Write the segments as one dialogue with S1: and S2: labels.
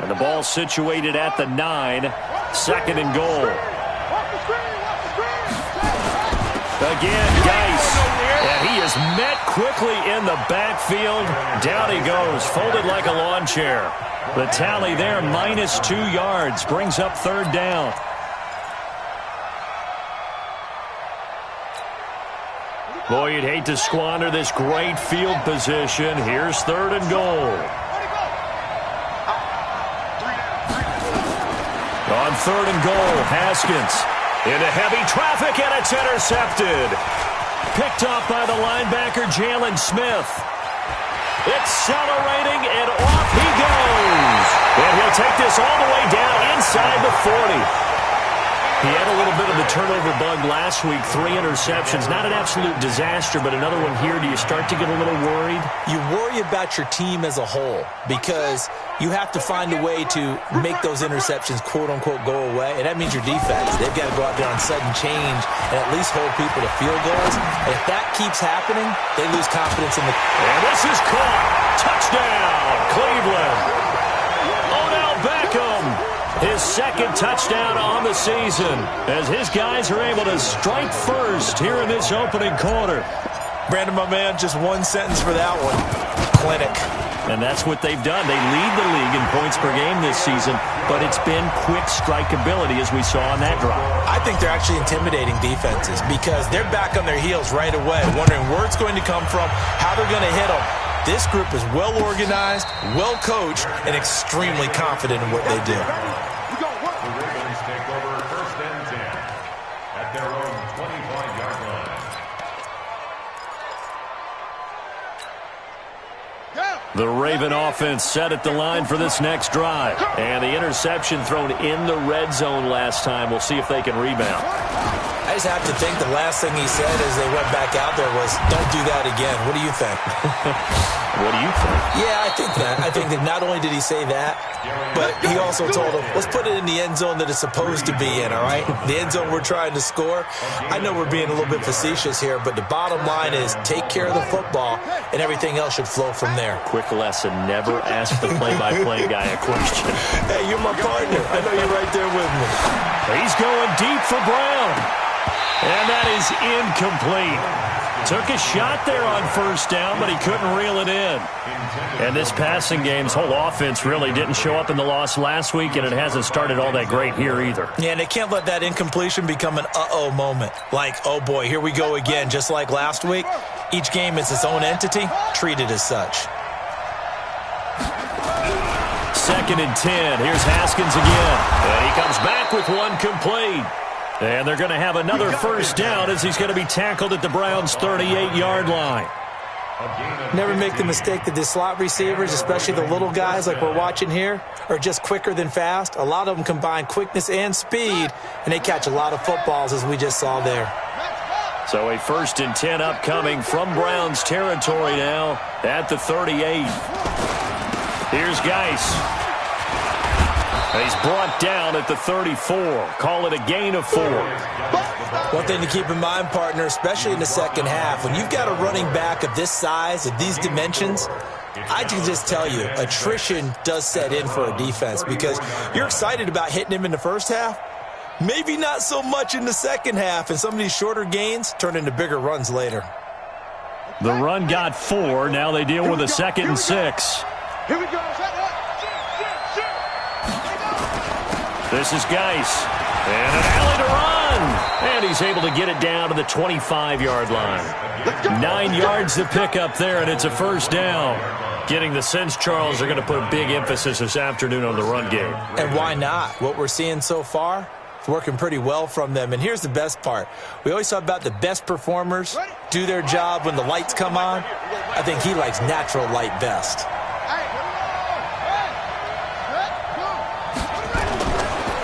S1: And the ball situated at the 9. Second and goal. Again, Geis. And he is met quickly in the backfield. Down he goes, folded like a lawn chair. The tally there, -2 yards, brings up third down. Boy, you'd hate to squander this great field position. Here's third and goal. On third and goal, Haskins into heavy traffic, and it's intercepted. Picked off by the linebacker, Jalen Smith. Accelerating, and off he goes. And he'll take this all the way down inside the 40. He had a little bit of the turnover bug last week, 3 interceptions. Not an absolute disaster, but another one here. Do you start to get a little worried?
S2: You worry about your team as a whole because you have to find a way to make those interceptions, quote-unquote, go away. And that means your defense. They've got to go out there on sudden change and at least hold people to field goals. And if that keeps happening, they lose confidence in the...
S1: And this is caught. Touchdown, Cleveland. Odell Beckham. His second touchdown on the season as his guys are able to strike first here in this opening quarter.
S2: Brandon, my man, just one sentence for that one. Clinic.
S1: And that's what they've done. They lead the league in points per game this season, but it's been quick strikeability as we saw on that drive.
S2: I think they're actually intimidating defenses because they're back on their heels right away, wondering where it's going to come from, how they're going to hit them. This group is well organized, well coached, and extremely confident in what they do.
S3: The Ravens take over first and 10 at their own 25-yard line.
S1: The Raven offense set at the line for this next drive. And the interception thrown in the red zone last time. We'll see if they can rebound.
S2: I just have to think the last thing he said as they went back out there was, don't do that again. What do you think?
S1: What do you think?
S2: Yeah, I think that. I think that not only did he say that, but he also told him, let's put it in the end zone that it's supposed to be in, all right? The end zone we're trying to score. I know we're being a little bit facetious here, but the bottom line is take care of the football, and everything else should flow from there.
S1: Quick lesson, never ask the play-by-play guy a question.
S2: Hey, you're my partner. I know you're right there with me.
S1: He's going deep for Brown. And that is incomplete. Took a shot there on first down, but he couldn't reel it in. And this passing game's whole offense really didn't show up in the loss last week, and it hasn't started all that great here either.
S2: Yeah, and they can't let that incompletion become an uh-oh moment. Like, oh boy, here we go again, just like last week. Each game is its own entity, treated as such.
S1: Second and 10. Here's Haskins again. And he comes back with one complete. And they're going to have another first down as he's going to be tackled at the Browns' 38-yard line.
S2: Never make the mistake that the slot receivers, especially the little guys like we're watching here, are just quicker than fast. A lot of them combine quickness and speed, and they catch a lot of footballs as we just saw there.
S1: So a first and 10 upcoming from Browns territory now at the 38. Here's Geis. He's brought down at the 34. Call it a gain of 4.
S2: One thing to keep in mind, partner, especially in the second half, when you've got a running back of this size, of these dimensions, I can just tell you, attrition does set in for a defense because you're excited about hitting him in the first half. Maybe not so much in the second half, and some of these shorter gains turn into bigger runs later.
S1: The run got 4. Now they deal with a 2nd and 6.
S3: Here we go.
S1: This is Geis. And an alley to run. And he's able to get it down to the 25-yard line. 9 yards to pick up there, and it's a first down. Getting the sense, Charles, are going to put a big emphasis this afternoon on the run game.
S2: And why not? What we're seeing so far, it's working pretty well from them. And here's the best part. We always talk about the best performers do their job when the lights come on. I think he likes natural light best.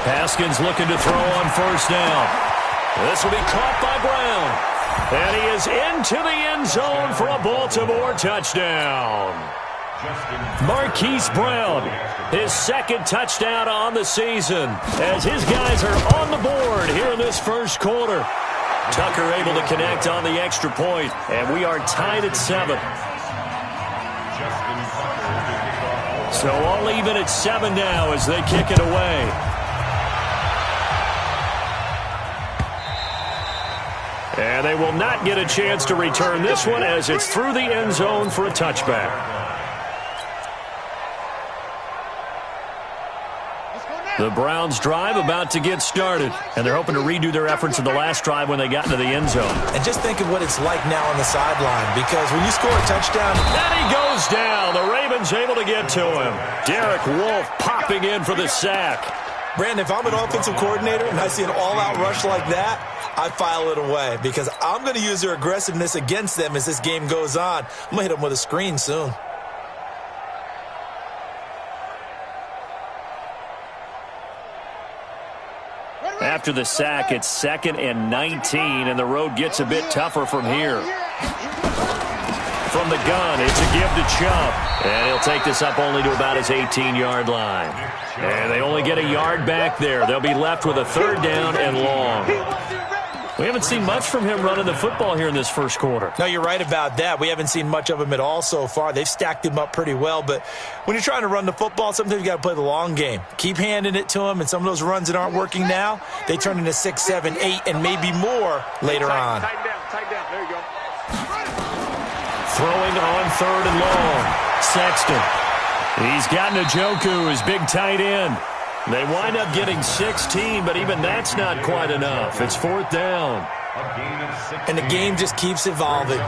S1: Haskins looking to throw on first down. This will be caught by Brown. And he is into the end zone for a Baltimore touchdown. Marquise Brown, his second touchdown on the season, as his guys are on the board here in this first quarter. Tucker able to connect on the extra point, and we are tied at 7. So all even at 7 now as they kick it away. And they will not get a chance to return this one as it's through the end zone for a touchback. The Browns drive about to get started, and they're hoping to redo their efforts in the last drive when they got into the end zone.
S2: And just think of what it's like now on the sideline, because when you score a touchdown...
S1: And he goes down. The Ravens able to get to him. Derek Wolfe popping in for the sack.
S2: Brandon, if I'm an offensive coordinator and I see an all-out rush like that, I file it away because I'm going to use their aggressiveness against them as this game goes on. I'm going to hit them with a screen soon.
S1: After the sack, it's 2nd and 19, and the road gets a bit tougher from here. From the gun, it's a give to Chubb. And he'll take this up only to about his 18-yard line. And they only get a yard back there. They'll be left with a 3rd down and long. We haven't seen much from him running the football here in this first quarter.
S2: No, you're right about that. We haven't seen much of him at all so far. They've stacked him up pretty well. But when you're trying to run the football, sometimes you got to play the long game. Keep handing it to him, and some of those runs that aren't working now, they turn into 6, 7, 8, and maybe more later on.
S4: Tighten down. There you go.
S1: Throwing on 3rd and long. Sexton. He's got Njoku, his big tight end. They wind up getting 16, but even that's not quite enough. It's 4th down.
S2: And the game just keeps evolving.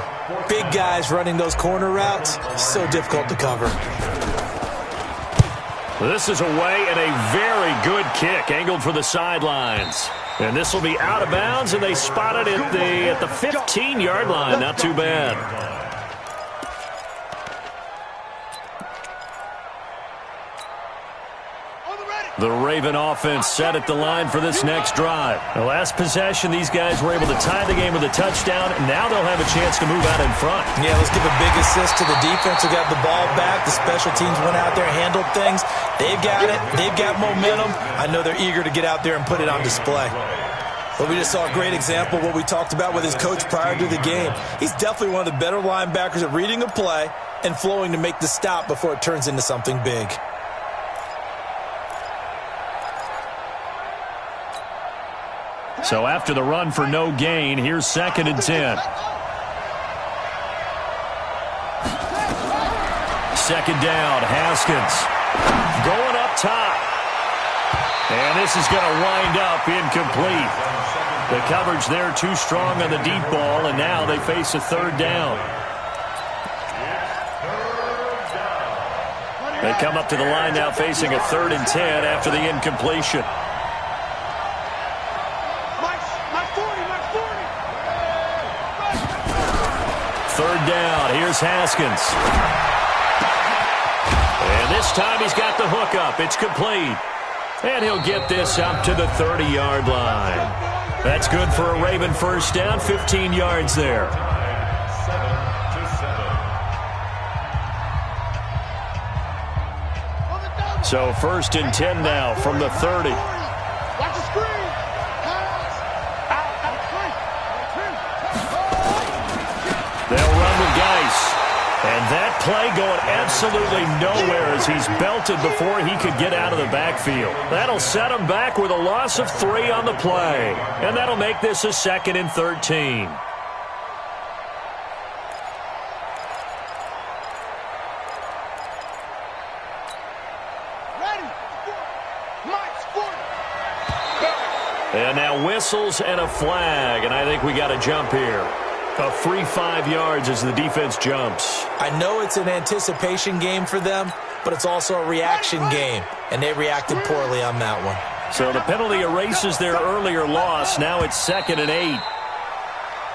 S2: Big guys running those corner routes, so difficult to cover.
S1: This is away and a very good kick, angled for the sidelines. And this will be out of bounds, and they spot it at the 15-yard line. Not too bad. The Raven offense set at the line for this next drive. The last possession, these guys were able to tie the game with a touchdown, and now they'll have a chance to move out in front.
S2: Yeah, let's give a big assist to the defense who got the ball back. The special teams went out there and handled things. They've got it. They've got momentum. I know they're eager to get out there and put it on display. But we just saw a great example of what we talked about with his coach prior to the game. He's definitely one of the better linebackers at reading a play and flowing to make the stop before it turns into something big.
S1: So after the run for no gain, here's 2nd and 10. 2nd down, Haskins. Going up top. And this is going to wind up incomplete. The coverage there too strong on the deep ball, and now they face a 3rd down. They come up to the line now facing a 3rd and 10 after the incompletion. 3rd down. Here's Haskins. And this time he's got the hook up. It's complete. And he'll get this up to the 30-yard line. That's good for a Raven 1st down, 15 yards there. 7-7. So 1st and 10 now from the 30.
S4: Watch the screen.
S1: They'll run with Geis. And that play going absolutely nowhere as he's belted before he could get out of the backfield. That'll set him back with a loss of 3 on the play. And that'll make this a 2nd and 13. And now whistles and a flag, and I think we got a jump here. A free 5 yards as the defense jumps.
S2: I know it's an anticipation game for them, but it's also a reaction game, and they reacted poorly on that one.
S1: So the penalty erases their earlier loss. Now it's 2nd and 8.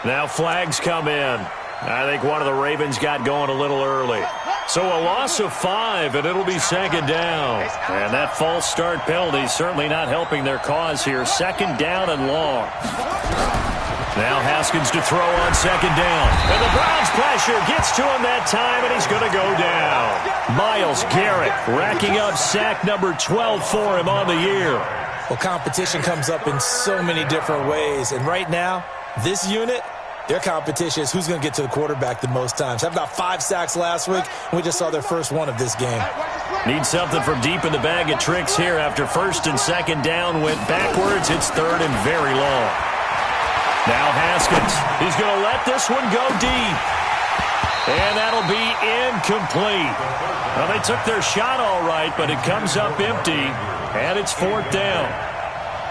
S1: Now flags come in. I think one of the Ravens got going a little early. So a loss of 5, and it'll be 2nd down. And that false start penalty certainly not helping their cause here. 2nd down and long. Now Haskins to throw on 2nd down. And the Browns pressure gets to him that time, and he's going to go down. Myles Garrett racking up sack number 12 for him on the year.
S2: Well, competition comes up in so many different ways. And right now, this unit, their competition is who's going to get to the quarterback the most times. Had about 5 sacks last week, and we just saw their first one of this game.
S1: Need something from deep in the bag of tricks here after first and second down went backwards. It's third and very long. Now Haskins. He's going to let this one go deep. And that'll be incomplete. Well, they took their shot all right, but it comes up empty, and it's fourth down.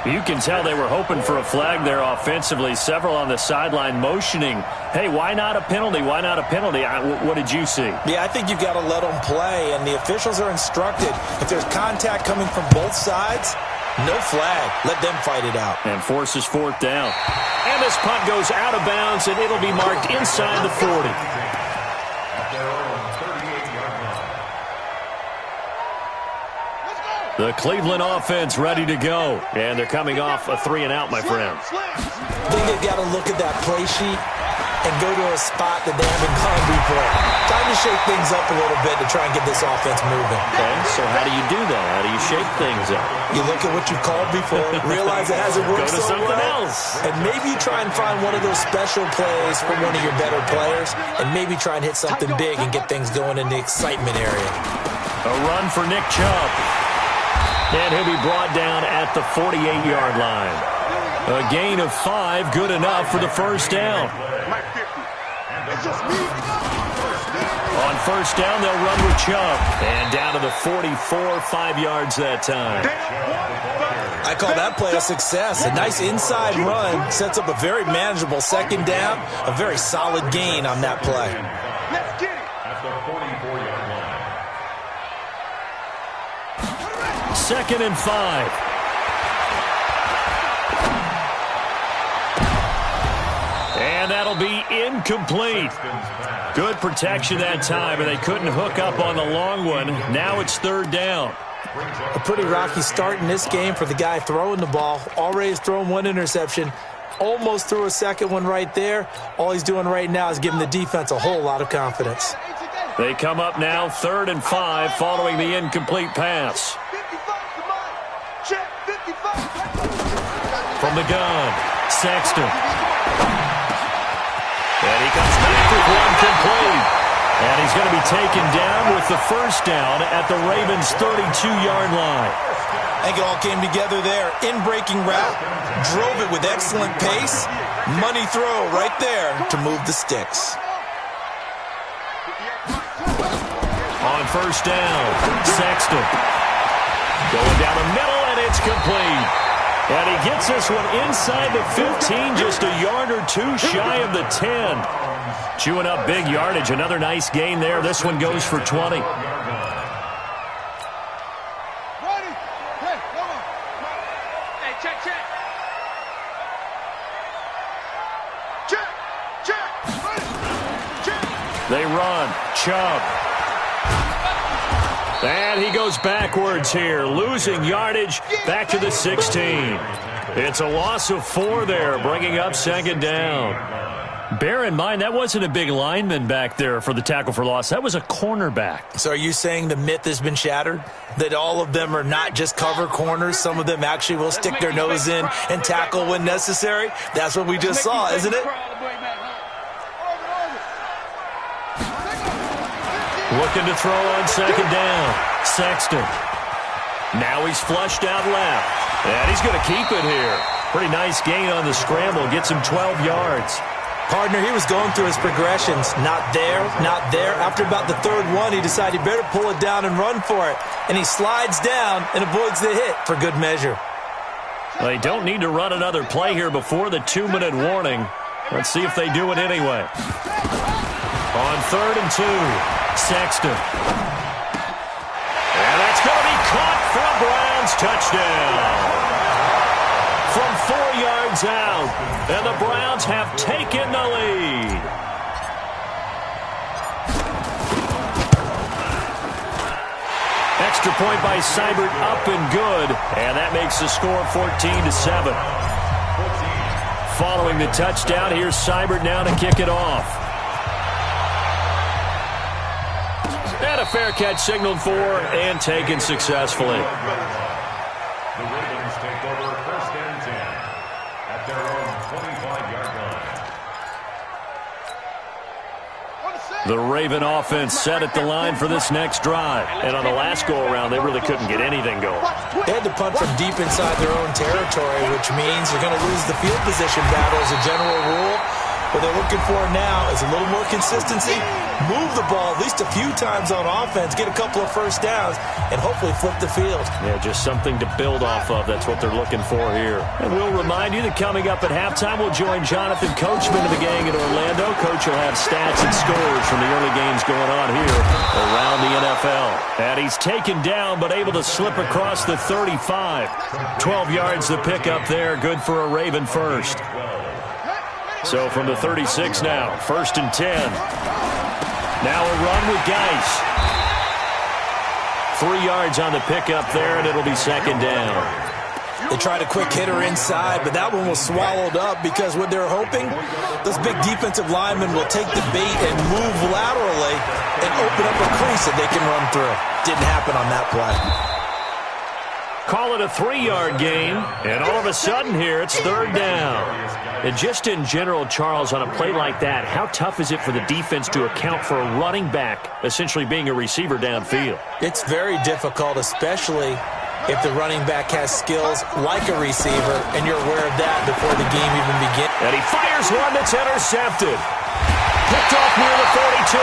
S1: You can tell they were hoping for a flag there offensively. Several on the sideline motioning, hey, why not a penalty? Why not a penalty? What did you see?
S2: Yeah, I think you've got to let them play, and the officials are instructed. If there's contact coming from both sides, no flag. Let them fight it out.
S1: And forces fourth down. And this punt goes out of bounds, and it'll be marked inside the 40. The Cleveland offense ready to go. And they're coming off a 3-and-out, my friend.
S2: I think they've got to look at that play sheet and go to a spot that they haven't gone before. Time to shake things up a little bit to try and get this offense moving.
S1: Okay, so how do you do that? How do you shake things up?
S2: You look at what you called before, realize it hasn't worked
S1: Go to
S2: so
S1: something
S2: well,
S1: else.
S2: and maybe you try and find one of those special plays from one of your better players, and maybe try and hit something big and get things going in the excitement area.
S1: A run for Nick Chubb. And he'll be brought down at the 48-yard line. A gain of 5, good enough for the first down. On first down, they'll run with Chubb. And down to the 44, 5 yards that time.
S2: I call that play a success. A nice inside run sets up a very manageable second down. A very solid gain on that play.
S3: Let's get it. At the 44-yard line.
S1: Second and 5. And that'll be incomplete. Good protection that time, and they couldn't hook up on the long one. Now it's third down.
S2: A pretty rocky start in this game for the guy throwing the ball. Already has thrown one interception. Almost threw a second one right there. All he's doing right now is giving the defense a whole lot of confidence.
S1: They come up now, third and 5, following the incomplete pass. From the gun, Sexton. And he comes back with one complete. And he's going to be taken down with the first down at the Ravens' 32-yard line.
S2: I think it all came together there. In-breaking route, drove it with excellent pace. Money throw right there to move the sticks.
S1: On first down, Sexton. Going down the middle, and it's complete. And he gets this one inside the 15, just a yard or two shy of the 10. Chewing up big yardage. Another nice gain there. This one goes for 20. They run. Chubb. And he goes backwards here, losing yardage back to the 16. It's a loss of 4 there, bringing up second down. Bear in mind, that wasn't a big lineman back there for the tackle for loss. That was a cornerback.
S2: So are you saying the myth has been shattered? That all of them are not just cover corners? Some of them actually will stick their nose in and tackle when necessary? That's what we just saw, isn't it?
S1: Looking to throw on second down. Sexton. Now he's flushed out left. And he's going to keep it here. Pretty nice gain on the scramble. Gets him 12 yards.
S2: Partner, he was going through his progressions. Not there, not there. After about the third one, he decided he better pull it down and run for it. And he slides down and avoids the hit for good measure.
S1: They don't need to run another play here before the 2-minute warning. Let's see if they do it anyway. On third and 2, Sexton. And that's going to be caught for a Browns touchdown. From 4 yards out, and the Browns have taken the lead. Extra point by Seibert, up and good, and that makes the score 14-7. Following the touchdown, here's Seibert now to kick it off. And a fair catch signaled for and taken successfully.
S3: The Ravens take over first and 10 at their own 25-yard line.
S1: The Raven offense set at the line for this next drive. And on the last go-around, they really couldn't get anything going.
S2: They had to punt from deep inside their own territory, which means you're going to lose the field position battle as a general rule. What they're looking for now is a little more consistency, move the ball at least a few times on offense, get a couple of first downs, and hopefully flip the field.
S1: Yeah, just something to build off of. That's what they're looking for here. And we'll remind you that coming up at halftime, we'll join Jonathan Coachman of the gang in Orlando. Coach will have stats and scores from the early games going on here around the NFL. And he's taken down but able to slip across the 35. 12 yards to pick up there. Good for a Raven first. So from the 36 now, 1st and 10. Now a run with Geis. 3 yards on the pickup there, and it'll be 2nd down.
S2: They tried a quick hitter inside, but that one was swallowed up because what they're hoping, those big defensive linemen will take the bait and move laterally and open up a crease that they can run through. Didn't happen on that play.
S1: Call it a 3-yard gain, and all of a sudden here, it's 3rd down. And just in general, Charles, on a play like that, how tough is it for the defense to account for a running back essentially being a receiver downfield?
S2: It's very difficult, especially if the running back has skills like a receiver, and you're aware of that before the game even begins.
S1: And he fires one that's intercepted. Picked off near the 42,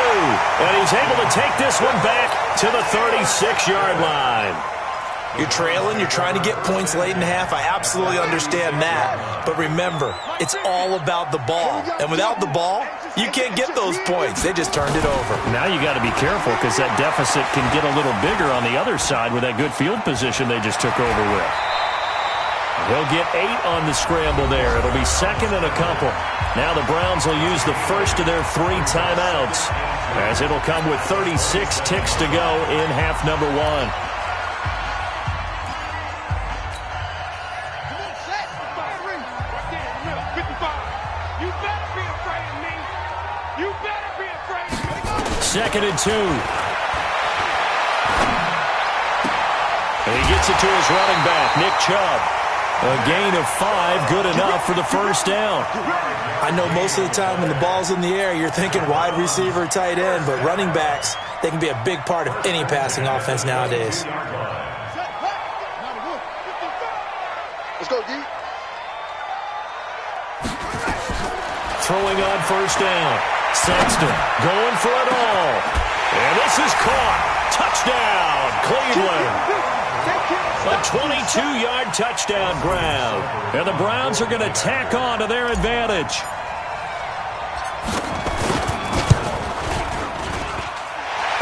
S1: and he's able to take this one back to the 36-yard line.
S2: You're trailing, you're trying to get points late in the half. I absolutely understand that. But remember, it's all about the ball. And without the ball, you can't get those points. They just turned it over.
S1: Now you got to be careful because that deficit can get a little bigger on the other side with that good field position they just took over with. He'll get 8 on the scramble there. It'll be 2nd and a couple. Now the Browns will use the first of their 3 timeouts as it'll come with 36 ticks to go in half number 1. Second and 2. And he gets it to his running back, Nick Chubb. A gain of 5, good enough for the first down.
S2: I know most of the time when the ball's in the air, you're thinking wide receiver, tight end, but running backs, they can be a big part of any passing offense nowadays.
S4: Let's go, D.
S1: Throwing on first down. Sexton going for it all. And this is caught. Touchdown, Cleveland. A 22-yard touchdown grab. And the Browns are going to tack on to their advantage.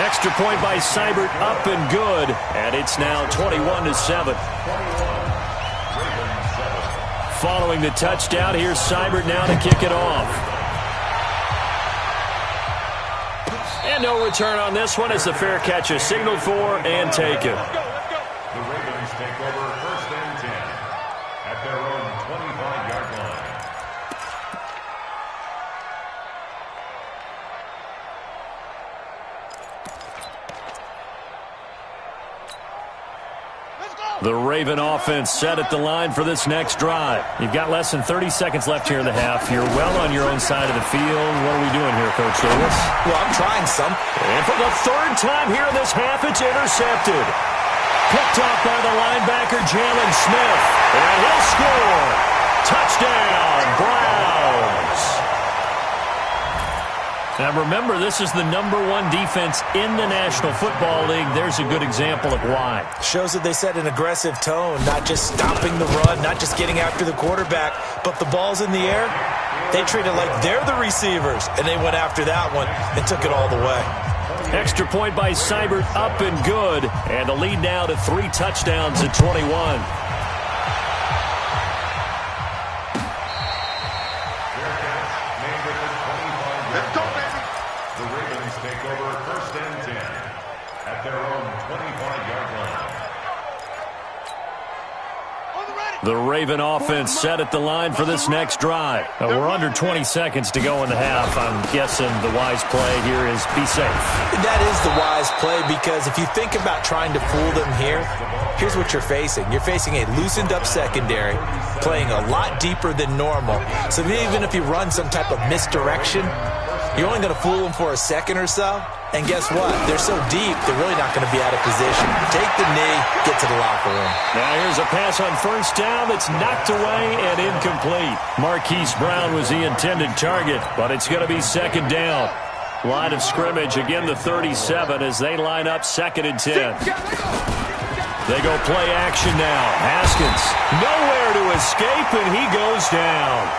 S1: Extra point by Seibert, up and good. And it's now 21-7. Following the touchdown, here's Seibert now to kick it off. And no return on this one as the fair catch is signaled for and taken.
S3: The Ravens take over 1st and 10 at their own 25-yard line.
S1: The Raven offense set at the line for this next drive. You've got less than 30 seconds left here in the half. You're well on your own side of the field. What are we doing here, Coach Davis?
S2: Well, I'm trying some.
S1: And for the 3rd time here in this half, it's intercepted. Picked off by the linebacker, Jalen Smith. And he'll score. Touchdown, Browns. Now remember, this is the #1 defense in the National Football League. There's a good example of why.
S2: Shows that they set an aggressive tone, not just stopping the run, not just getting after the quarterback, but the ball's in the air. They treat it like they're the receivers, and they went after that one and took it all the way.
S1: Extra point by Seibert, up and good. And the lead now to 3 touchdowns at 21.
S4: Let's go, baby.
S3: The Ravens take over 1st and 10 at their own 25-yard line.
S1: The Raven offense set at the line for this next drive. We're under 20 seconds to go in the half. I'm guessing the wise play here is be safe.
S2: That is the wise play because if you think about trying to fool them here, here's what you're facing. You're facing a loosened up secondary, playing a lot deeper than normal. So even if you run some type of misdirection, You're only going to fool them for a second or so. And guess what? They're so deep, they're really not going to be out of position. Take the knee, get to the locker room.
S1: Now here's a pass on first down that's knocked away and incomplete. Marquise Brown was the intended target, but it's going to be second down. Line of scrimmage, again the 37 as they line up 2nd and 10. They go play action now. Haskins, nowhere to escape, and he goes down.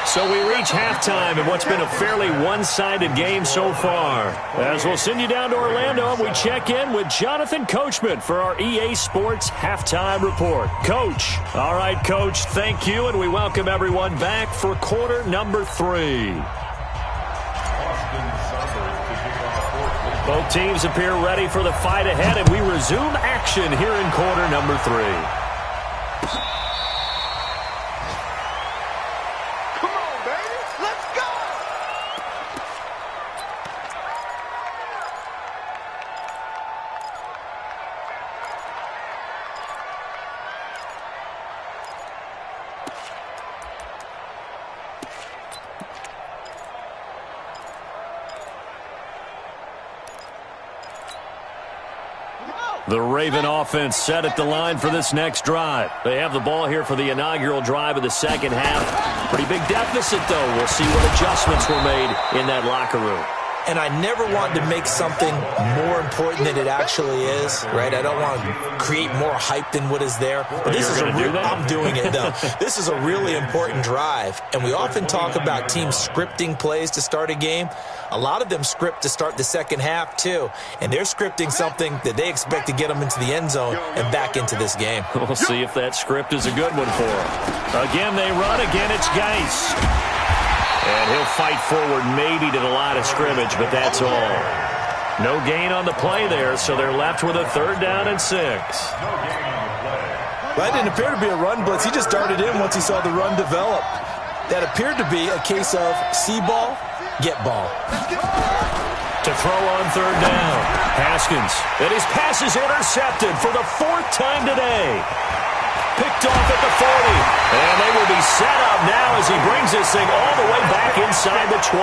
S1: So we reach halftime in what's been a fairly one-sided game so far. As we'll send you down to Orlando, and we check in with Jonathan Coachman for our EA Sports Halftime Report. Coach. All right, Coach, thank you, and we welcome everyone back for quarter number 3. Both teams appear ready for the fight ahead, and we resume action here in quarter number 3. The Raven offense set at the line for this next drive. They have the ball here for the inaugural drive of the second half. Pretty big deficit, though. We'll see what adjustments were made in that locker room.
S2: And I never want to make something more important than it actually is, right? I don't want to create more hype than what is there. But this is I'm doing it, though. This is a really important drive. And we often talk about teams scripting plays to start a game. A lot of them script to start the second half, too. And they're scripting something that they expect to get them into the end zone and back into this game.
S1: We'll see if that script is a good one for them. Again, they run. Again, it's Geis. And he'll fight forward maybe to the line of scrimmage, but that's all. No gain on the play there, so they're left with a 3rd down and 6.
S2: That didn't appear to be a run blitz. He just darted in once he saw the run develop. That appeared to be a case of see ball, get ball.
S1: To throw on 3rd down. Haskins. And his pass is intercepted for the 4th time today. Picked off at the 40. And they will be set up now as he brings this thing all the way back inside the 20.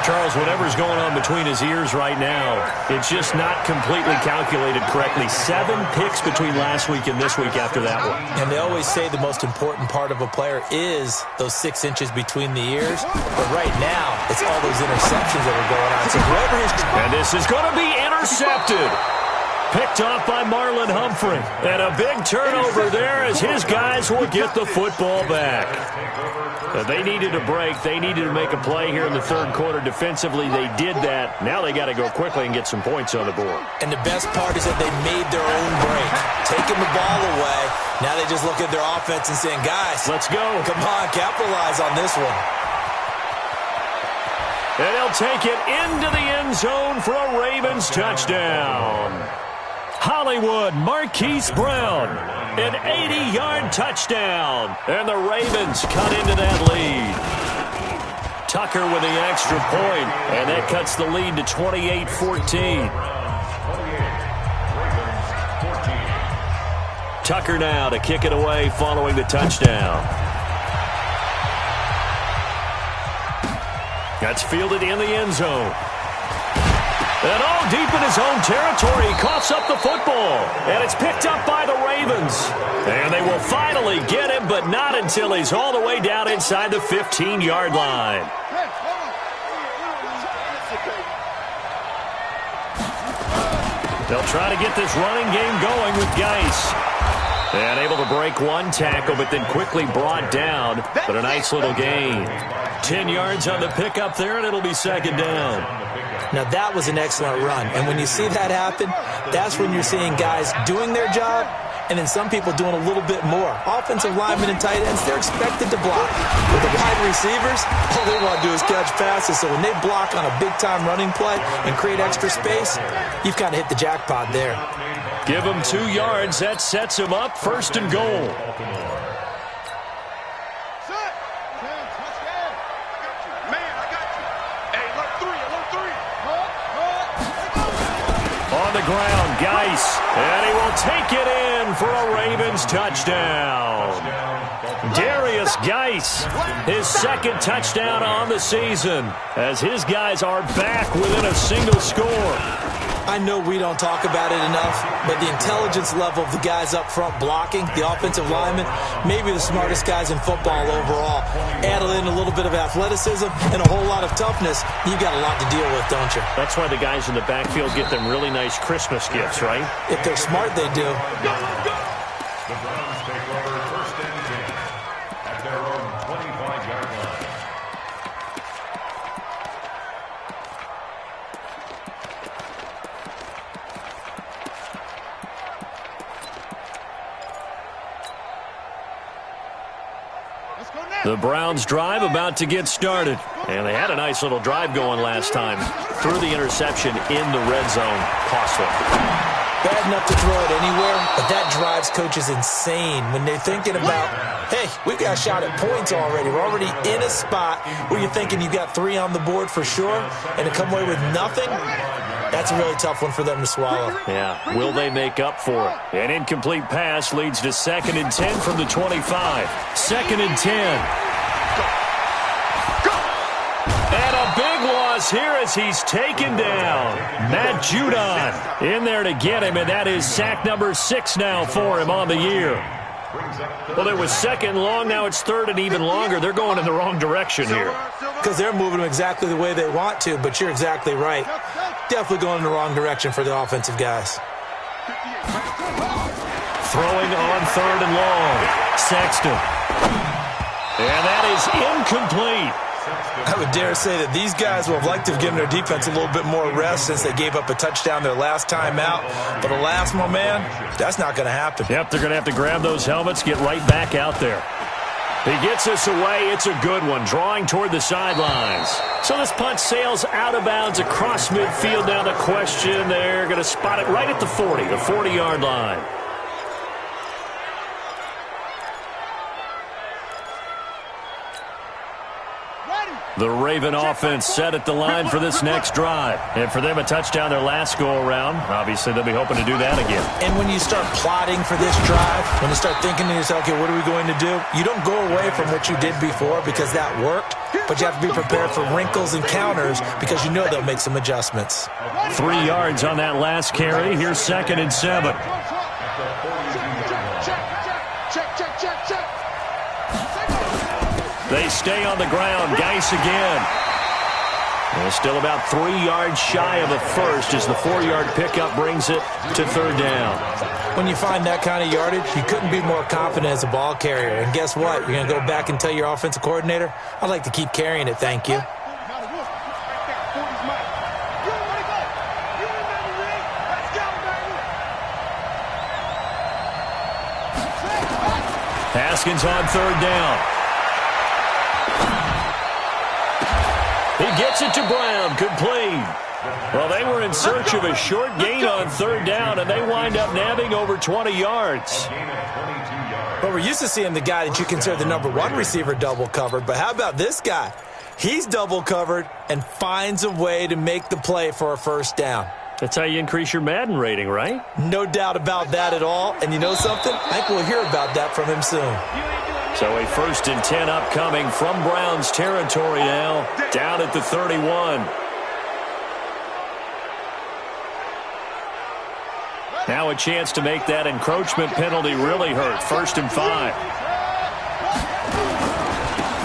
S1: Charles, whatever's going on between his ears right now, it's just not completely calculated correctly. 7 picks between last week and this week after that one.
S2: And they always say the most important part of a player is those 6 inches between the ears. But right now, it's all those interceptions that are going on. So whoever is...
S1: And this is going to be intercepted. Picked off by Marlon Humphrey. And a big turnover there as his guys will get the football back. They needed a break. They needed to make a play here in the 3rd quarter. Defensively, they did that. Now they got to go quickly and get some points on the board.
S2: And the best part is that they made their own break. Taking the ball away. Now they just look at their offense and saying, guys,
S1: let's go.
S2: Come on, capitalize on this one.
S1: And they'll take it into the end zone for a Ravens touchdown. Hollywood Marquise Brown, an 80-yard touchdown. And the Ravens cut into that lead. Tucker with the extra point, and that cuts the lead to 28-14. Tucker now to kick it away following the touchdown. That's fielded in the end zone. And all deep in his own territory, he coughs up the football. And it's picked up by the Ravens. And they will finally get him, but not until he's all the way down inside the 15-yard line. They'll try to get this running game going with Geis. And able to break one tackle, but then quickly brought down. But a nice little gain. 10 yards on the pickup there, and it'll be 2nd down.
S2: Now, that was an excellent run. And when you see that happen, that's when you're seeing guys doing their job and then some people doing a little bit more. Offensive linemen and tight ends, they're expected to block. With the wide receivers, all they want to do is catch passes. So when they block on a big-time running play and create extra space, you've kind of hit the jackpot there.
S1: Give him 2 yards. That sets him up 1st and goal. On the ground, Geis, and he will take it in for a Ravens touchdown. Darius Geis, his second touchdown on the season, as his guys are back within a single score.
S2: I know we don't talk about it enough, but the intelligence level of the guys up front blocking, the offensive linemen, maybe the smartest guys in football overall. Add in a little bit of athleticism and a whole lot of toughness, you've got a lot to deal with, don't you?
S1: That's why the guys in the backfield get them really nice Christmas gifts, right?
S2: If they're smart, they do.
S3: The Browns take over first and 10 at their own 25-yard line.
S1: The Browns drive about to get started. And they had a nice little drive going last time. Threw the interception in the red zone. Costly.
S2: Bad enough to throw it anywhere, but that drives coaches insane when they're thinking about, hey, we've got a shot at points already. We're already in a spot where you're thinking you got 3 on the board for sure, and to come away with nothing, that's a really tough one for them to swallow.
S1: Yeah, will they make up for it? An incomplete pass leads to 2nd and 10 from the 25. 2nd and 10. And a big loss here as he's taken down. Matt Judon in there to get him, and that is sack number 6 now for him on the year. Well, it was 2nd long, now it's 3rd and even longer. They're going in the wrong direction here.
S2: Because they're moving them exactly the way they want to, but you're exactly right. Definitely going in the wrong direction for the offensive guys.
S1: Throwing on 3rd and long. Sexton. And that is incomplete.
S2: I would dare say that these guys will have liked to have given their defense a little bit more rest since they gave up a touchdown their last time out. But alas, my man, that's not going to happen.
S1: Yep, they're going to have to grab those helmets, get right back out there. He gets us away. It's a good one, drawing toward the sidelines. So this punt sails out of bounds across midfield. Now the question, they're going to spot it right at the 40, the 40-yard line. The Raven offense set at the line for this next drive. And for them, a touchdown their last go-around. Obviously, they'll be hoping to do that again.
S2: And when you start plotting for this drive, when you start thinking to yourself, okay, what are we going to do? You don't go away from what you did before because that worked, but you have to be prepared for wrinkles and counters because you know they'll make some adjustments.
S1: 3 yards on that last carry. Here's 2nd and 7. They stay on the ground. Geis again. And still about 3 yards shy of a first as the 4-yard pickup brings it to 3rd down.
S2: When you find that kind of yardage, you couldn't be more confident as a ball carrier. And guess what? You're going to go back and tell your offensive coordinator, I'd like to keep carrying it, thank you.
S1: Haskins on 3rd down. He gets it to Brown, complete. Well, they were in search of a short gain on 3rd down, and they wind up nabbing over 20 yards.
S2: But we're used to seeing the guy that you consider the number 1 receiver double covered, but how about this guy? He's double covered and finds a way to make the play for a 1st down.
S1: That's how you increase your Madden rating, right?
S2: No doubt about that at all. And you know something? I think we'll hear about that from him soon.
S1: So a 1st and 10 upcoming from Browns territory now, down at the 31. Now a chance to make that encroachment penalty really hurt. 1st and 5.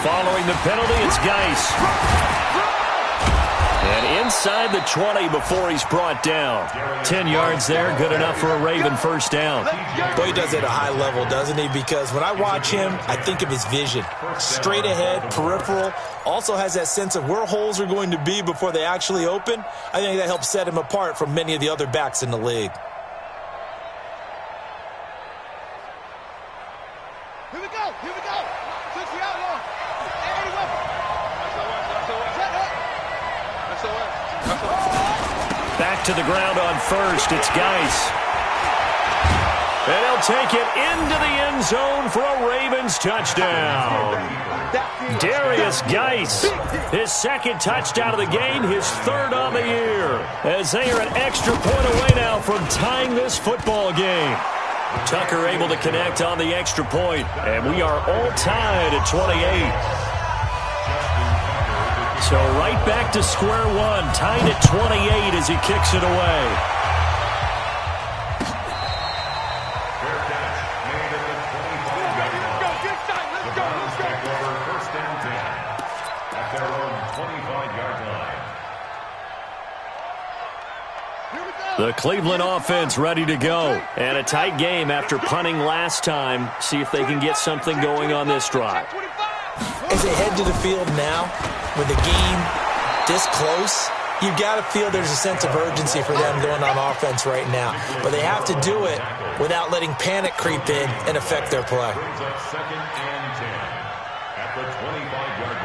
S1: Following the penalty, it's Geis. And inside the 20 before he's brought down. 10 yards there, good enough for a Raven 1st down.
S2: Boy, he does it at a high level, doesn't he? Because when I watch him, I think of his vision. Straight ahead, peripheral, also has that sense of where holes are going to be before they actually open. I think that helps set him apart from many of the other backs in the league.
S4: Here we go. Switch the outlaw. Any weapon.
S1: Back to the ground on 1st. It's Geis. And he'll take it into the end zone for a Ravens touchdown. Darius Geis, his 2nd touchdown of the game, his 3rd on the year, as they are an extra point away now from tying this football game. Tucker able to connect on the extra point, and we are all tied at 28. So right back to square one, tied at 28 as he kicks it away.
S3: Fair catch made at the 25-yard line. The Browns take over first and 10 at their own 25-yard line.
S1: The Cleveland offense ready to go. And a tight game after punting last time. See if they can get something going on this drive.
S2: As they head to the field now, with the game this close, you've got to feel there's a sense of urgency for them going on offense right now. But they have to do it without letting panic creep in and affect their play.
S3: Brings up second and 10 at the 25-yard line.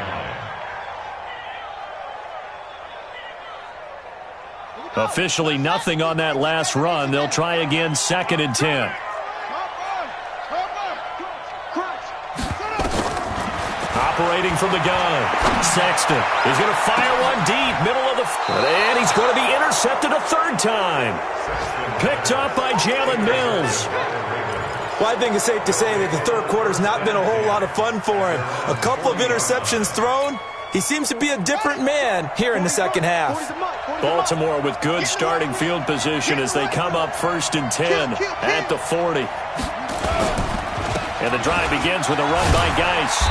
S1: Officially nothing on that last run. They'll try again, second and 10. Operating from the gun. Sexton is going to fire one deep, middle of the and he's going to be intercepted a third time. Picked up by Jalen Mills.
S2: Well, I think it's safe to say that the third quarter's not been a whole lot of fun for him. A couple of interceptions thrown. He seems to be a different man here in the second half.
S1: Baltimore with good starting field position as they come up first and 10 at the 40. And the drive begins with a run by Geis.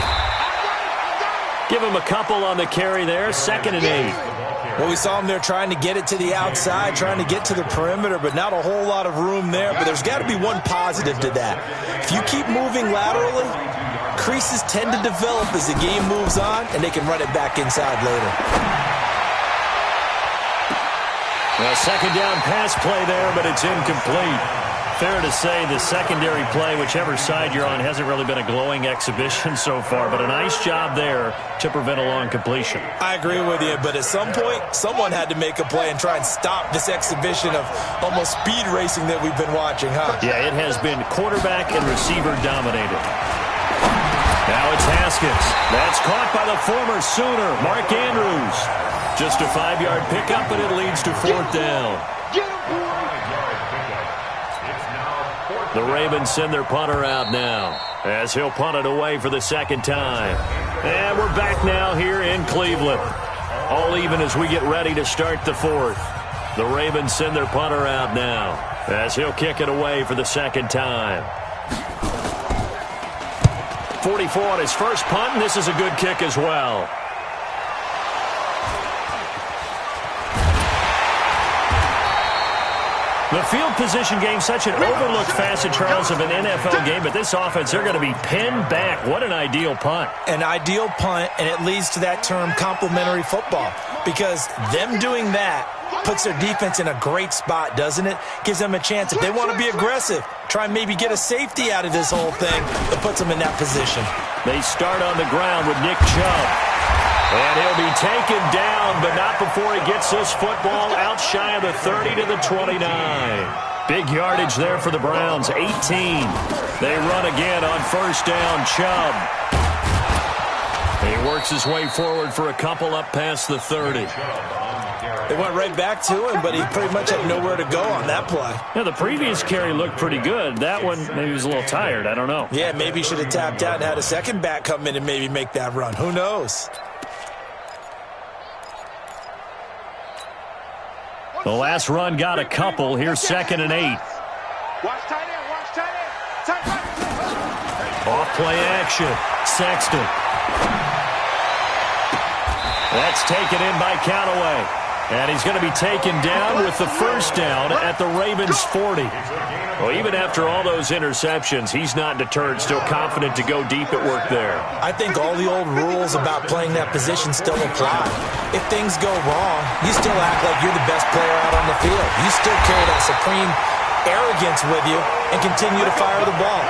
S1: Give him a couple on the carry there, second and 8.
S2: Well, we saw him there trying to get it to the outside, trying to get to the perimeter, but not a whole lot of room there. But there's got to be one positive to that. If you keep moving laterally, creases tend to develop as the game moves on, and they can run it back inside later.
S1: A second down pass play there, but it's incomplete. Fair to say the secondary play, whichever side you're on, hasn't really been a glowing exhibition so far, but a nice job there to prevent a long completion.
S2: I agree with you, but at some point, someone had to make a play and try and stop this exhibition of almost speed racing that we've been watching, huh?
S1: Yeah, it has been quarterback and receiver dominated. Now it's Haskins. That's caught by the former Sooner, Mark Andrews. Just a 5-yard pickup, but it leads to fourth down. The Ravens send their punter out now as he'll punt it away for the second time. And we're back now here in Cleveland. All even as we get ready to start the fourth. The Ravens send their punter out now as he'll kick it away for the second time. 44 on his first punt, and this is a good kick as well. The field position game, such an overlooked facet, Charles, of an NFL game, but this offense, they're going to be pinned back. What an ideal punt.
S2: An ideal punt, and it leads to that term complementary football, because them doing that puts their defense in a great spot, doesn't it? Gives them a chance. If they want to be aggressive, try and maybe get a safety out of this whole thing, it puts them in that position.
S1: They start on the ground with Nick Chubb. And he'll be taken down, but not before he gets this football out shy of the 30 to the 29. Big yardage there for the Browns, 18. They run again on first down, Chubb. He works his way forward for a couple up past the 30.
S2: They went right back to him, but he pretty much had nowhere to go on that play.
S1: Yeah, the previous carry looked pretty good. That one, maybe he was a little tired. I don't know.
S2: Yeah, maybe he should have tapped out and had a second back come in and maybe make that run. Who knows?
S1: The last run got a couple. Here's second and 8.
S4: Watch tight end, watch tight end. Tight right.
S1: Off play action. Sexton. That's taken in by Callaway. And he's going to be taken down with the first down at the Ravens' 40. Well, even after all those interceptions, he's not deterred, still confident to go deep at work there.
S2: I think all the old rules about playing that position still apply. If things go wrong, you still act like you're the best player out on the field. You still carry that supreme arrogance with you and continue to fire the ball.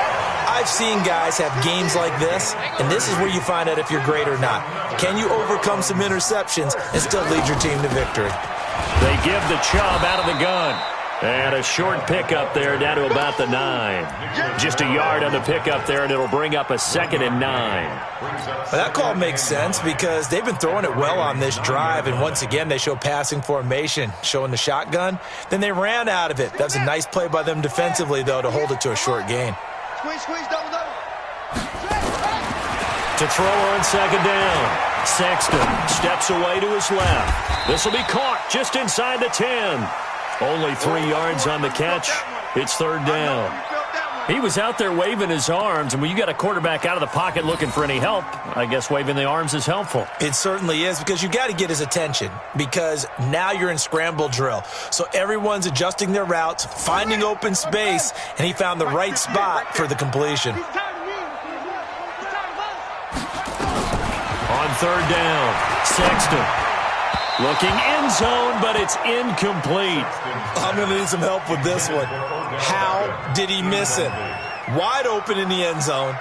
S2: I've seen guys have games like this, and this is where you find out if you're great or not. Can you overcome some interceptions and still lead your team to victory?
S1: They give the Chubb out of the gun. And a short pickup there down to about the 9. Just a yard on the pickup there, and it'll bring up a 2nd and 9.
S2: Well, that call makes sense because they've been throwing it well on this drive, and once again they show passing formation, showing the shotgun. Then they ran out of it. That's a nice play by them defensively, though, to hold it to a short gain.
S4: Squeeze, squeeze, double, double.
S1: To throw on 2nd down. Sexton steps away to his left. This will be caught just inside the 10. Only 3 yards on the catch. It's 3rd down. He was out there waving his arms, and when you got a quarterback out of the pocket looking for any help, I guess waving the arms is helpful.
S2: It certainly is, because you got to get his attention, because now you're in scramble drill. So everyone's adjusting their routes, finding open space, and he found the right spot for the completion.
S1: On 3rd down, Sexton looking end zone, but it's incomplete.
S2: I'm going to need some help with this one. How did he miss it? Wide open in the end zone.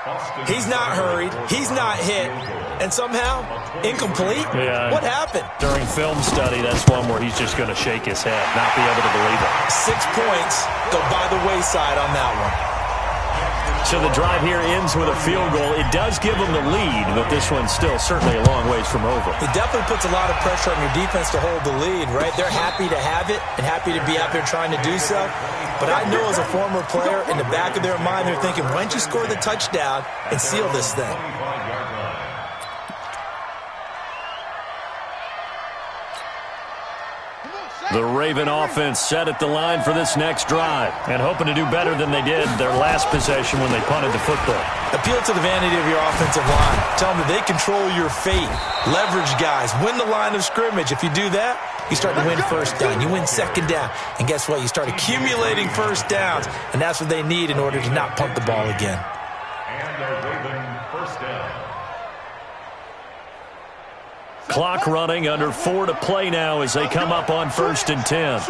S2: He's not hurried. He's not hit. And somehow, incomplete?
S1: Yeah.
S2: What happened?
S1: During film study, that's one where he's just going to shake his head, not be able to believe it.
S2: 6 points go by the wayside on that one.
S1: So the drive here ends with a field goal. It does give them the lead, but this one's still certainly a long ways from over.
S2: It definitely puts a lot of pressure on your defense to hold the lead, right? They're happy to have it and happy to be out there trying to do so. But I know as a former player, in the back of their mind, they're thinking, why don't you score the touchdown and seal this thing?
S1: The Raven offense set at the line for this next drive and hoping to do better than they did their last possession when they punted the football.
S2: Appeal to the vanity of your offensive line. Tell them that they control your fate. Leverage guys. Win the line of scrimmage. If you do that, you start to win 1st down. You win 2nd down. And guess what? You start accumulating 1st downs, and that's what they need in order to not punt the ball again.
S3: And a Raven 1st down.
S1: Clock running, under 4 to play now as they come up on 1st and 10.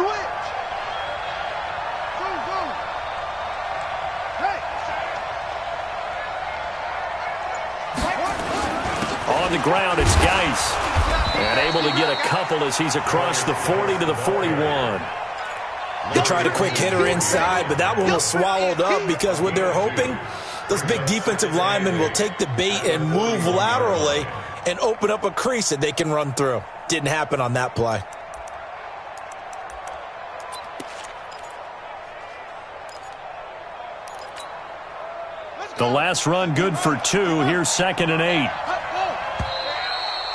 S1: On the ground, it's Geis. And able to get a couple as he's across the 40 to the 41.
S2: They tried a quick hitter inside, but that one was swallowed up because what they're hoping, those big defensive linemen will take the bait and move laterally and open up a crease that they can run through. Didn't happen on that play.
S1: The last run good for 2. Here's 2nd and 8.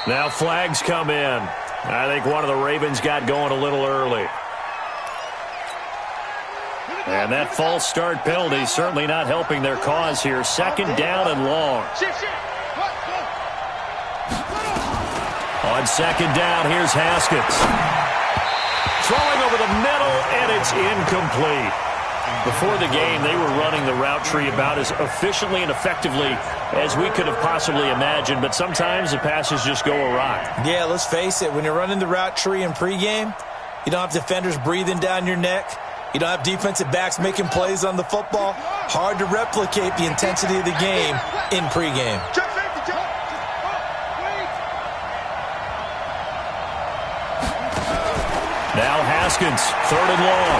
S1: Now flags come in. I think one of the Ravens got going a little early. And that false start penalty certainly not helping their cause here. 2nd down and long. On 2nd down, here's Haskins. Throwing over the middle, and it's incomplete. Before the game, they were running the route tree about as efficiently and effectively as we could have possibly imagined, but sometimes the passes just go awry.
S2: Yeah, let's face it. When you're running the route tree in pregame, you don't have defenders breathing down your neck. You don't have defensive backs making plays on the football. Hard to replicate the intensity of the game in pregame.
S1: Now Haskins, 3rd and long.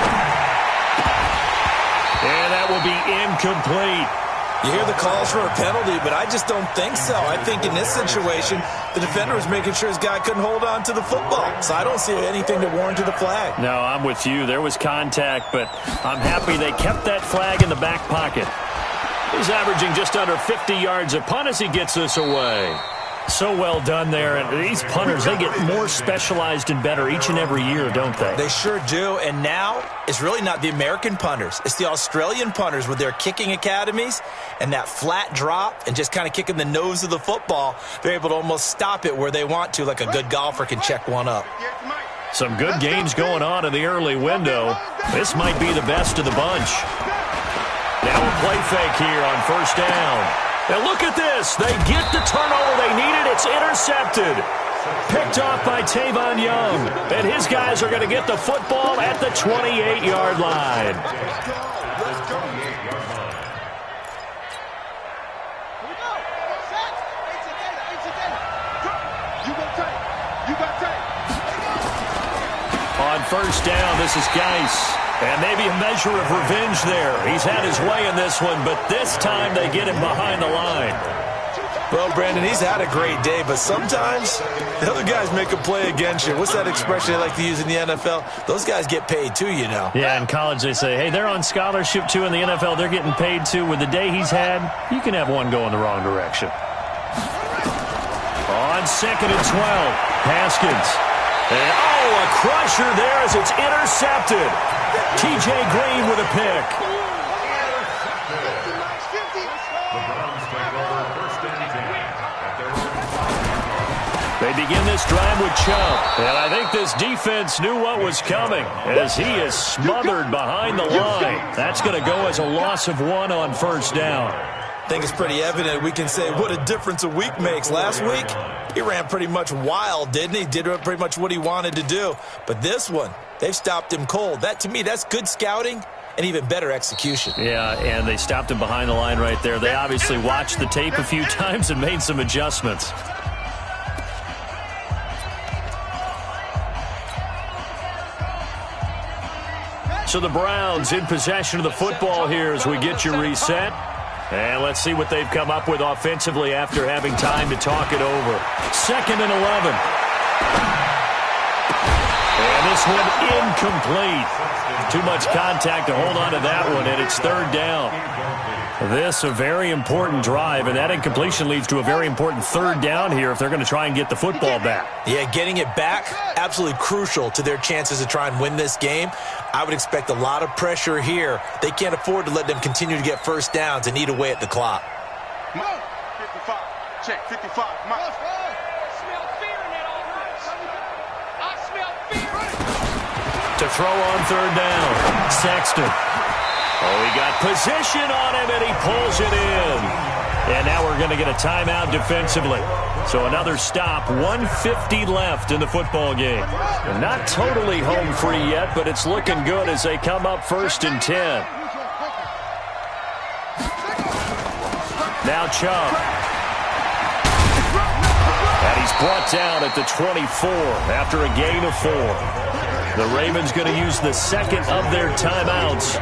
S1: And that will be incomplete.
S2: You hear the calls for a penalty, but I just don't think so. I think in this situation, the defender was making sure his guy couldn't hold on to the football. So I don't see anything to warrant the flag.
S1: No, I'm with you. There was contact, but I'm happy they kept that flag in the back pocket. He's averaging just under 50 yards a punt as he gets this away. So well done there. And these punters, they get more specialized and better each and every year, don't they?
S2: They sure do. And now it's really not the American punters. It's the Australian punters with their kicking academies and that flat drop and just kind of kicking the nose of the football. They're able to almost stop it where they want to, like a good golfer can check one up.
S1: Some good games going on in the early window. This might be the best of the bunch. Now a play fake here on 1st down. And look at this. They get the turnover they needed. It's intercepted. Picked off by Tavon Young. And his guys are going to get the football at the 28-yard line. On 1st down, this is Geis. And maybe a measure of revenge there. He's had his way in this one, but this time they get him behind the line.
S2: Well, Brandon, he's had a great day, but sometimes the other guys make a play against you. What's that expression they like to use in the NFL? Those guys get paid too, you know.
S1: Yeah, in college they say, hey, they're on scholarship too. In the NFL, they're getting paid too. With the day he's had, you can have one go in the wrong direction. On 2nd and 12, Haskins. And, a crusher there as it's intercepted. T.J. Green with a pick. They begin this drive with Chubb. And I think this defense knew what was coming as he is smothered behind the line. That's going to go as a loss of 1 on 1st down.
S2: I think it's pretty evident. We can say what a difference a week makes. Last week, he ran pretty much wild, didn't he? Did pretty much what he wanted to do. But this one, they've stopped him cold. That, to me, that's good scouting and even better execution.
S1: Yeah, and they stopped him behind the line right there. They obviously watched the tape a few times and made some adjustments. So the Browns in possession of the football here as we get you reset. And let's see what they've come up with offensively after having time to talk it over. 2nd and 11. And this one incomplete. Too much contact to hold on to that one, and it's 3rd down. This a very important drive, and that incompletion leads to a very important 3rd down here if they're going to try and get the football back.
S2: Yeah, getting it back, absolutely crucial to their chances to try and win this game. I would expect a lot of pressure here. They can't afford to let them continue to get 1st downs and eat away at the clock.
S4: 55. Check 55. Mike. Smell fear in that offense. I smell fear.
S1: To throw on 3rd down, Sexton. Oh, he got position on him, and he pulls it in. And now we're going to get a timeout defensively. So another stop, 1:50 left in the football game. And not totally home free yet, but it's looking good as they come up 1st and 10. Now Chubb. And he's brought down at the 24 after a gain of 4. The Ravens going to use the 2nd of their timeouts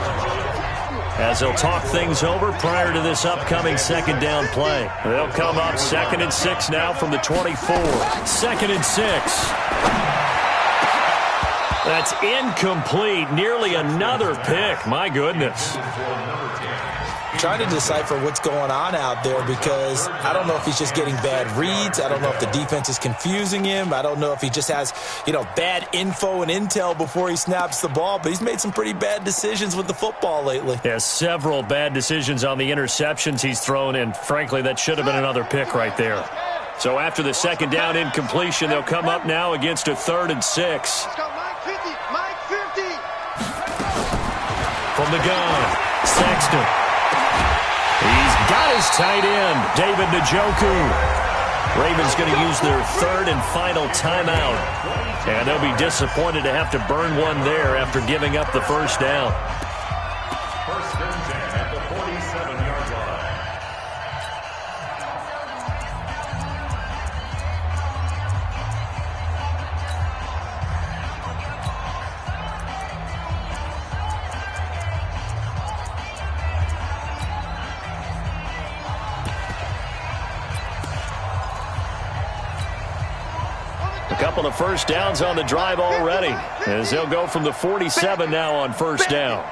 S1: as they'll talk things over prior to this upcoming 2nd down play. They'll come up 2nd and 6 now from the 24. 2nd and 6. That's incomplete. Nearly another pick. My goodness.
S2: Trying to decipher what's going on out there because I don't know if he's just getting bad reads. I don't know if the defense is confusing him. I don't know if he just has, bad info and intel before he snaps the ball. But he's made some pretty bad decisions with the football lately.
S1: Yeah, several bad decisions on the interceptions he's thrown, and frankly, that should have been another pick right there. So after the 2nd down incompletion, they'll come up now against a 3rd and 6.
S4: Let's go, Mike 50. Mike 50.
S1: From the gun, Sexton. He's got his tight end, David Njoku. Ravens going to use their 3rd and final timeout. And they'll be disappointed to have to burn one there after giving up the 1st down.
S3: 1st and 10 at the 47-yard line.
S1: A couple of 1st downs on the drive already as they'll go from the 47 now on 1st down.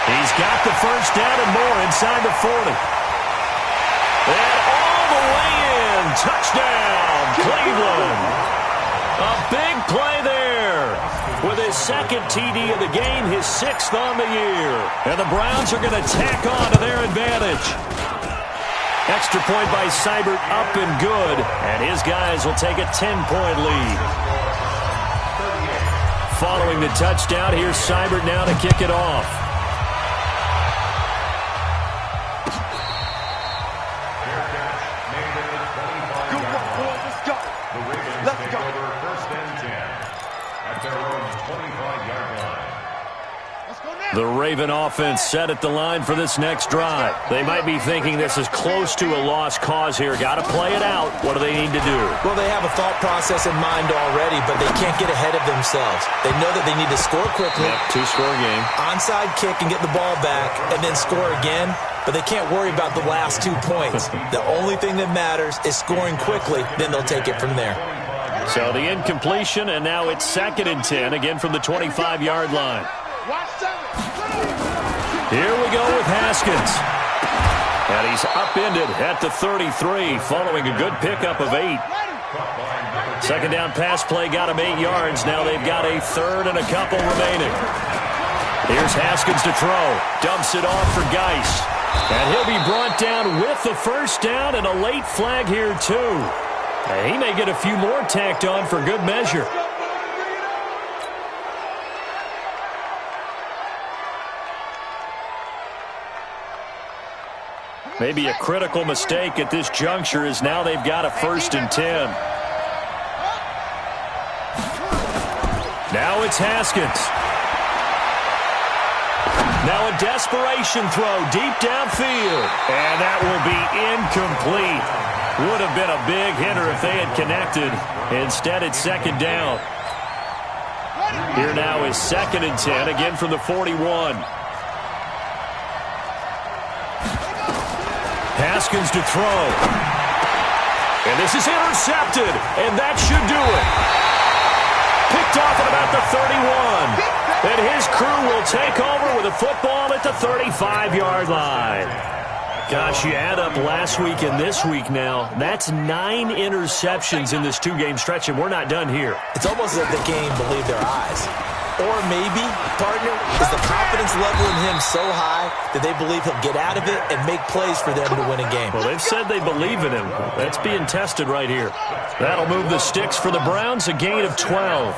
S1: He's got the 1st down and more inside the 40. And all the way in. Touchdown, Cleveland. A big play there. With his 2nd TD of the game, his 6th on the year. And the Browns are going to tack on to their advantage. Extra point by Seibert up and good. And his guys will take a 10-point lead. Following the touchdown, here's Seibert now to kick it off.
S4: Let's go now.
S1: The Raven offense set at the line for this next drive. They might be thinking this is close to a lost cause here. Got to play it out. What do they need to do?
S2: Well, they have a thought process in mind already, but they can't get ahead of themselves. They know that they need to score quickly.
S1: Yep, two-score game.
S2: Onside kick and get the ball back, and then score again. But they can't worry about the last 2 points. The only thing that matters is scoring quickly. Then they'll take it from there.
S1: So the incompletion, and now it's 2nd and 10, again from the 25-yard line. Here we go with Haskins. And he's upended at the 33, following a good pickup of 8. Second down pass play got him 8 yards. Now they've got a 3rd and a couple remaining. Here's Haskins to throw. Dumps it off for Geis. And he'll be brought down with the first down and a late flag here, too. He may get a few more tacked on for good measure. Maybe a critical mistake at this juncture is now they've got a 1st and 10. Now it's Haskins. Now a desperation throw deep downfield. And that will be incomplete. Would have been a big hitter if they had connected. Instead, it's 2nd down. Here now is 2nd and 10, again from the 41. Haskins to throw. And this is intercepted. And that should do it. Picked off at about the 31. And his crew will take over with a football at the 35-yard line. Gosh, you add up last week and this week now. That's 9 interceptions in this 2-game stretch, and we're not done here.
S2: It's almost as if they can't even believe their eyes. Or maybe, partner, is the confidence level in him so high that they believe he'll get out of it and make plays for them to win a game.
S1: Well, they've said they believe in him. That's being tested right here. That'll move the sticks for the Browns, a gain of 12.